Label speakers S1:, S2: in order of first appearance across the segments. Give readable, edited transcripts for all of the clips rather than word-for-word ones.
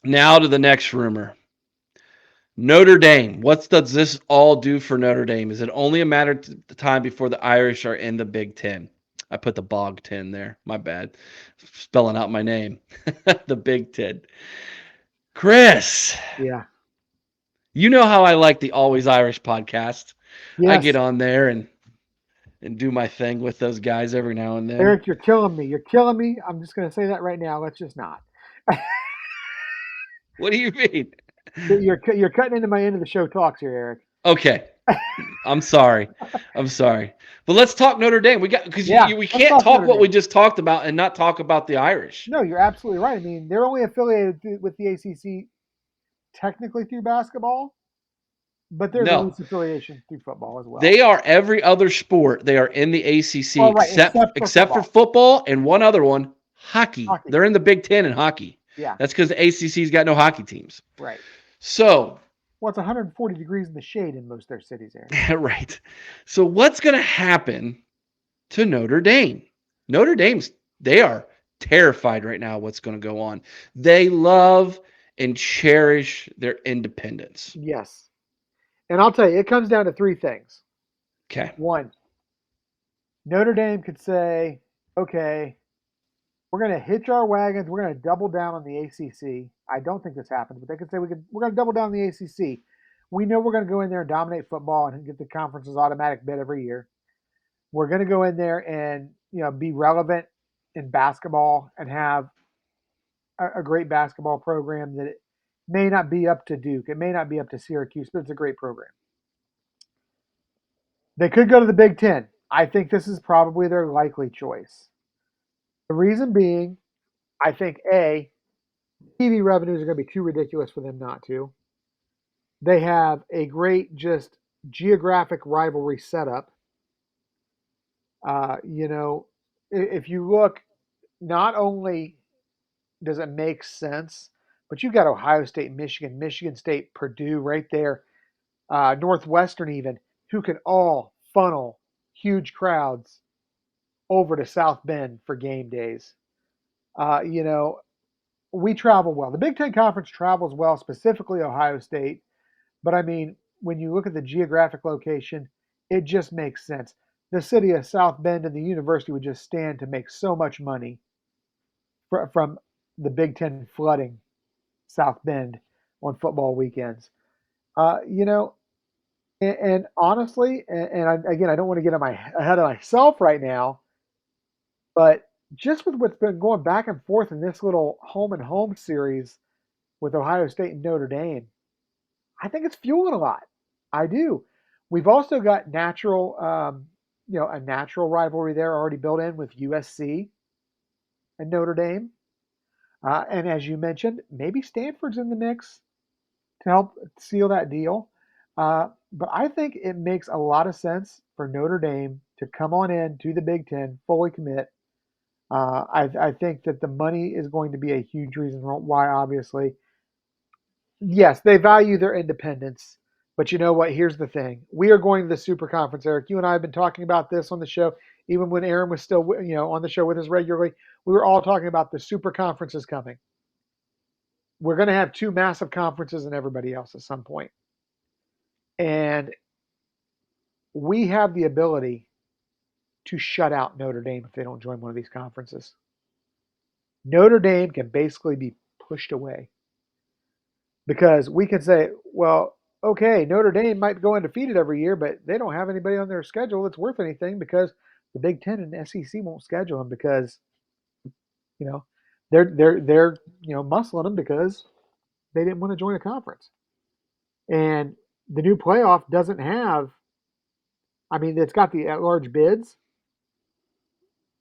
S1: Now to the next rumor. Notre Dame. What does this all do for Notre Dame? Is it only a matter of time before the Irish are in the Big Ten? I put the Bog 10 there. My bad. Spelling out my name. The Big Ten. Chris,
S2: Yeah.
S1: you know how I like the Always Irish podcast. I get
S2: Yes.
S1: on there and do my thing with those guys every now and then.
S2: Eric, you're killing me. You're killing me. I'm just going to say that right now. Let's just not.
S1: What do you mean?
S2: You're cutting into my end of the show talks here, Eric.
S1: Okay. I'm sorry. I'm sorry. But let's talk Notre Dame. We got because
S2: Yeah,
S1: we
S2: let's
S1: can't
S2: talk
S1: talk
S2: Notre
S1: what we
S2: Dame.
S1: just talked about and not talk about the Irish.
S2: No, you're absolutely right. I mean, they're only affiliated with the ACC technically through basketball, but there's a
S1: No.
S2: loose affiliation through football as well.
S1: They are every other sport. They are in the ACC
S2: Well, right, except for
S1: except for
S2: football,
S1: football and one other one, hockey.
S2: hockey.
S1: They're in the Big Ten in hockey.
S2: Yeah,
S1: That's because the ACC's got no hockey teams.
S2: right.
S1: So,
S2: Well, it's 140 degrees in the shade in most of their cities, Eric.
S1: right. So what's going to happen to Notre Dame? Notre Dame's they are terrified right now what's going to go on. They love and cherish their independence.
S2: Yes. And I'll tell you, it comes down to three things.
S1: Okay.
S2: One, Notre Dame could say, okay, we're going to hitch our wagons. We're going to double down on the ACC. I don't think this happens, but they could say we're going to double down on the ACC. We know we're going to go in there and dominate football and get the conference's automatic bid every year. We're going to go in there and be relevant in basketball and have a great basketball program that it may not be up to Duke. It may not be up to Syracuse, but it's a great program. They could go to the Big Ten. I think this is probably their likely choice. The reason being, I think A, TV revenues are going to be too ridiculous for them not to. They have a great just geographic rivalry setup. If you look, not only does it make sense, but you've got Ohio State, Michigan State, Purdue right there, Northwestern even, who can all funnel huge crowds over to South Bend for game days. Uh, you know, we travel well. The Big Ten Conference travels well, specifically Ohio State. But I mean, when you look at the geographic location, it just makes sense. The city of South Bend and the university would just stand to make so much money from the Big Ten flooding South Bend on football weekends. Uh, you know, and honestly, again, I don't want to get ahead of myself right now, but just with what's been going back and forth in this little home and home series with Ohio State and Notre Dame, I think it's fueling a lot. I do. We've also got a natural rivalry there already built in with USC and Notre Dame. And as you mentioned, maybe Stanford's in the mix to help seal that deal. But I think it makes a lot of sense for Notre Dame to come on in to the Big Ten, fully commit. I think that the money is going to be a huge reason why, obviously. Yes, they value their independence. But you know what? Here's the thing. We are going to the Super Conference, Eric. You and I have been talking about this on the show, even when Aaron was still, on the show with us regularly. We were all talking about the Super Conference is coming. We're going to have two massive conferences and everybody else at some point. And we have the ability to shut out Notre Dame if they don't join one of these conferences. Notre Dame can basically be pushed away because we can say, well, okay, Notre Dame might go undefeated every year, but they don't have anybody on their schedule that's worth anything because the Big Ten and the SEC won't schedule them because you know they're muscling them because they didn't want to join a conference. And the new playoff doesn't have. I mean, it's got the at-large bids,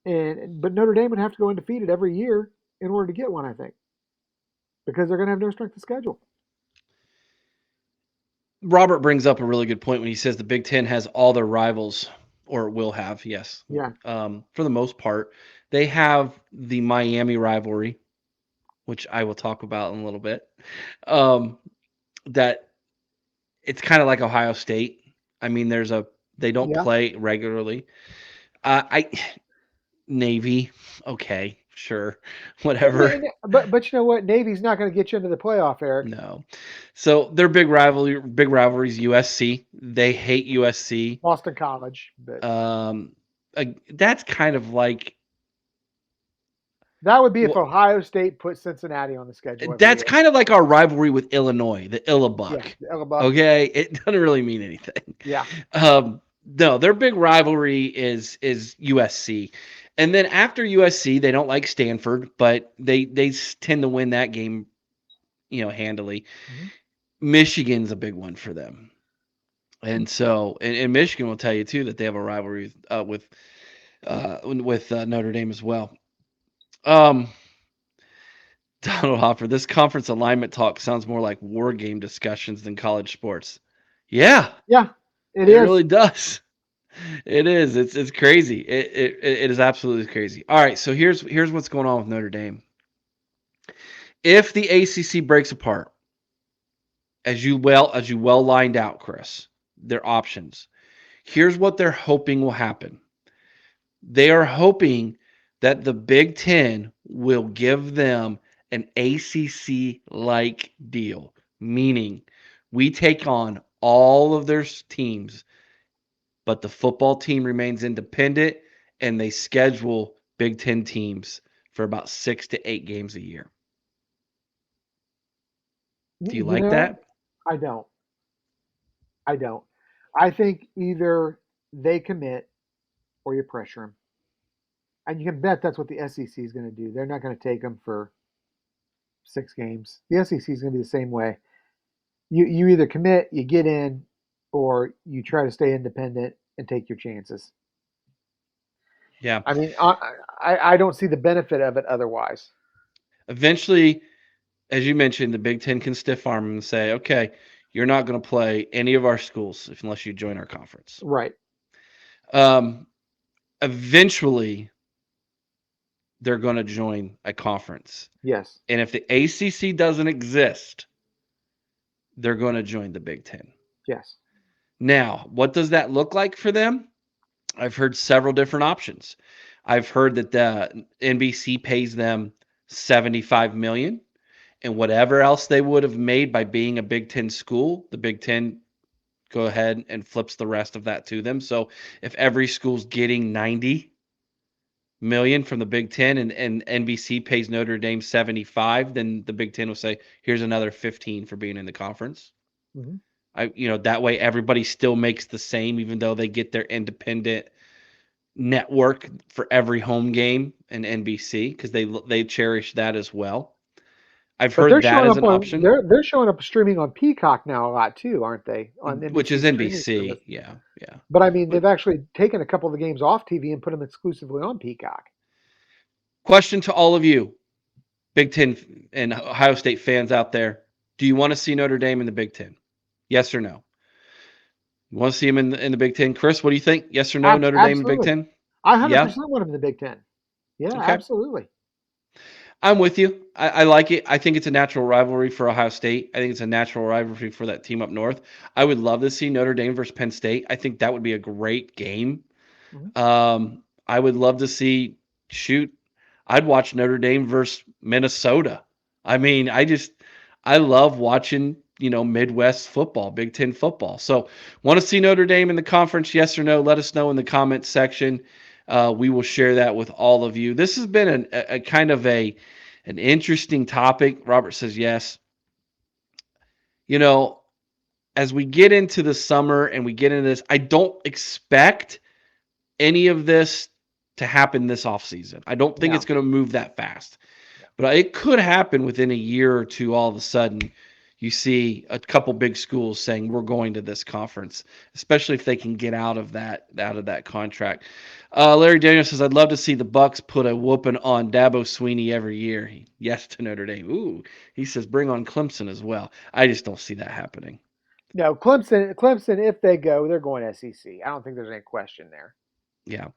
S2: but Notre Dame would have to go undefeated every year in order to get one, I think, because they're going to have no strength of schedule.
S1: Robert brings up a really good point when he says the Big Ten has all their rivals, or will have, yes.
S2: Yeah.
S1: For the most part, they have the Miami rivalry, which I will talk about in a little bit. That it's kind of like Ohio State. I mean, they don't
S2: Yeah.
S1: play regularly. I Navy, okay, Sure,
S2: But,
S1: whatever.
S2: but you know what? Navy's not going to get you into the playoff, Eric.
S1: No. So their big rivalries, USC. They hate USC.
S2: Boston College, but
S1: Um, that's kind of like
S2: that would be if
S1: well,
S2: Ohio State put Cincinnati on the schedule every
S1: that's
S2: year.
S1: kind of like our rivalry with Illinois, the
S2: Yeah,
S1: Illabuck.
S2: the Buck.
S1: Okay, it doesn't really mean anything.
S2: Yeah.
S1: No, their big rivalry is USC, and then after USC, they don't like Stanford, but they tend to win that game, handily.
S2: Mhm.
S1: Michigan's a big one for them. And so, and Michigan will tell you too that they have a rivalry with Notre Dame as well. Um, Donald Hopper, this conference alignment talk sounds more like war game discussions than college sports. Yeah,
S2: Yeah, it
S1: it
S2: is.
S1: really does. It is. It's crazy. It is absolutely crazy. All right, so here's what's going on with Notre Dame. If the ACC breaks apart, as you well lined out, Chris, their options. Here's what they're hoping will happen. They are hoping that the Big Ten will give them an ACC like deal, meaning we take on all of their teams, but the football team remains independent and they schedule Big Ten teams for about 6 to 8 games a year. Do you
S2: You
S1: like
S2: know,
S1: that?
S2: I don't. I don't. I think either they commit or you pressure them. And you can bet that's what the SEC is going to do. They're not going to take them for 6 games. The SEC is going to be the same way. You either commit, you get in, or you try to stay independent and take your chances.
S1: Yeah.
S2: I mean, I don't see the benefit of it otherwise.
S1: Eventually, as you mentioned, the Big Ten can stiff arm them and say, okay, you're not going to play any of our schools unless you join our conference.
S2: Right.
S1: Um, Eventually, they're going to join a conference.
S2: Yes.
S1: And if the ACC doesn't exist, they're going to join the Big Ten.
S2: Yes.
S1: Now, what does that look like for them? I've heard several different options. I've heard that the NBC pays them $75 million, and whatever else they would have made by being a Big Ten school, the Big Ten go ahead and flips the rest of that to them. So if every school's getting 90 million from the Big Ten and NBC pays Notre Dame 75, then the Big Ten will say, here's another 15 for being in the conference.
S2: Hmm.
S1: That way everybody still makes the same, even though they get their independent network for every home game in NBC because they cherish that as well. I've
S2: But they're
S1: heard that
S2: showing
S1: as
S2: up
S1: an
S2: on
S1: option,
S2: they're showing up streaming on Peacock now a lot too, aren't they? On
S1: which is
S2: NBC's streaming service.
S1: NBC. Yeah, yeah.
S2: But I mean,
S1: But
S2: they've actually taken a couple of the games off TV and put them exclusively on Peacock.
S1: question to all of you, Big Ten and Ohio State fans out there: do you want to see Notre Dame in the Big Ten? Yes or no? You want to see him in the Big Ten? Chris, what do you think? Yes or no? Notre Dame in the Big
S2: Absolutely.
S1: Ten?
S2: I
S1: Yeah.
S2: 100% want them in the Big Ten. Yeah,
S1: Okay.
S2: absolutely.
S1: I'm with you. I like it. I think it's a natural rivalry for Ohio State. I think it's a natural rivalry for that team up north. I would love to see Notre Dame versus Penn State. I think that would be a great game.
S2: Mhm.
S1: I would love to see shoot. I'd watch Notre Dame versus Minnesota. I mean, I love watching, Midwest football, Big Ten football. So want to see Notre Dame in the conference? Yes or no? Let us know in the comments section. We will share that with all of you. This has been a kind of an interesting topic. Robert says yes. You know, as we get into the summer and we get into this, I don't expect any of this to happen this offseason. I don't think it's
S2: No.
S1: going to move that fast.
S2: No.
S1: But it could happen within a year or two. All of a sudden, you see a couple big schools saying we're going to this conference, especially if they can get out of that contract. Larry Daniel says, "I'd love to see the Bucks put a whooping on Dabo Sweeney every year." Yes to Notre Dame. Ooh, he says bring on Clemson as well. I just don't see that happening.
S2: No, Clemson, if they go, they're going SEC. I don't think there's any question there.
S1: Yeah.